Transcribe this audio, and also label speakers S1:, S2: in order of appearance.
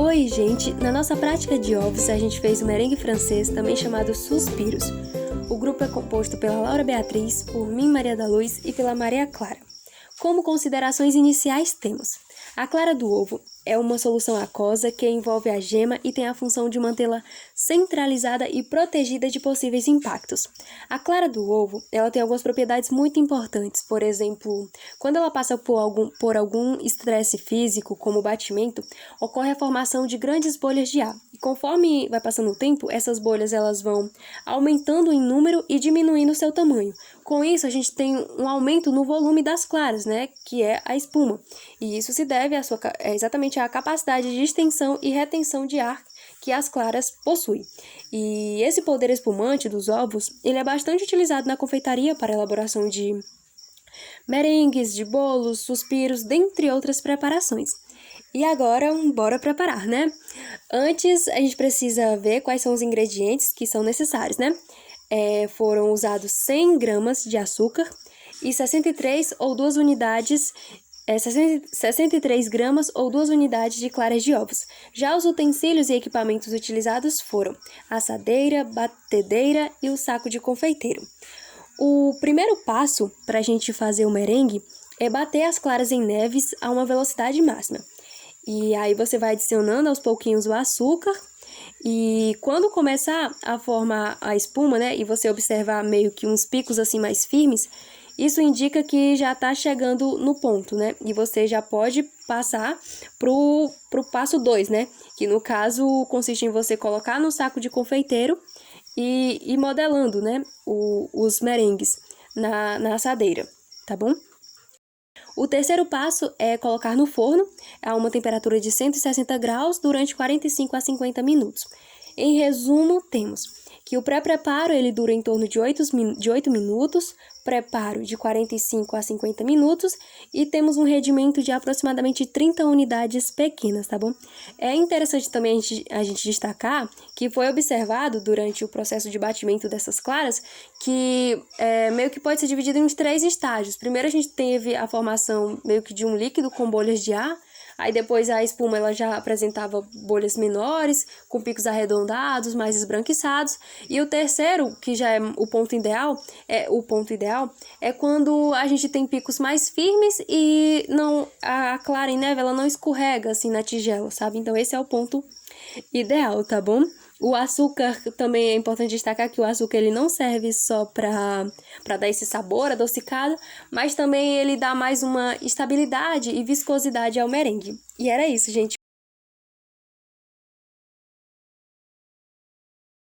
S1: Oi, gente! Na nossa prática de ovos, a gente fez o merengue francês, também chamado Suspiros. O grupo é composto pela Laura Beatriz, por mim, Maria da Luz, e pela Maria Clara. Como considerações iniciais temos: a clara do ovo é uma solução aquosa que envolve a gema e tem a função de mantê-la centralizada e protegida de possíveis impactos. A clara do ovo, ela tem algumas propriedades muito importantes. Por exemplo, quando ela passa por algum estresse físico, como o batimento, ocorre a formação de grandes bolhas de ar. E conforme vai passando o tempo, essas bolhas elas vão aumentando em número e diminuindo seu tamanho. Com isso, a gente tem um aumento no volume das claras, né, que é a espuma. E isso se deve exatamente à capacidade de extensão e retenção de ar que as claras possuem. E esse poder espumante dos ovos, ele é bastante utilizado na confeitaria para a elaboração de merengues, de bolos, suspiros, dentre outras preparações. E agora, bora preparar, né? Antes, a gente precisa ver quais são os ingredientes que são necessários, né? Foram usados 100 gramas de açúcar e 63 gramas ou 2 unidades de claras de ovos. Já os utensílios e equipamentos utilizados foram a assadeira, batedeira e o saco de confeiteiro. O primeiro passo para a gente fazer o merengue é bater as claras em neves a uma velocidade máxima. E aí você vai adicionando aos pouquinhos o açúcar. E quando começar a formar a espuma, né, e você observar meio que uns picos assim mais firmes, isso indica que já está chegando no ponto, né? E você já pode passar pro passo 2, né? Que no caso consiste em você colocar no saco de confeiteiro e ir modelando, né, os merengues na assadeira, tá bom? O terceiro passo é colocar no forno a uma temperatura de 160 graus durante 45 a 50 minutos. Em resumo, temos que o pré-preparo ele dura em torno de 8 minutos, preparo de 45 a 50 minutos e temos um rendimento de aproximadamente 30 unidades pequenas, tá bom? É interessante também a gente destacar que foi observado durante o processo de batimento dessas claras que meio que pode ser dividido em 3 estágios. Primeiro a gente teve a formação meio que de um líquido com bolhas de ar. Aí depois a espuma ela já apresentava bolhas menores, com picos arredondados, mais esbranquiçados. E o terceiro, que já é o ponto ideal, é quando a gente tem picos mais firmes e não a clara em neve ela não escorrega assim na tigela, sabe? Então esse é o ponto ideal, tá bom? O açúcar também é importante destacar que o açúcar ele não serve só para dar esse sabor adocicado, mas também ele dá mais uma estabilidade e viscosidade ao merengue. E era isso, gente.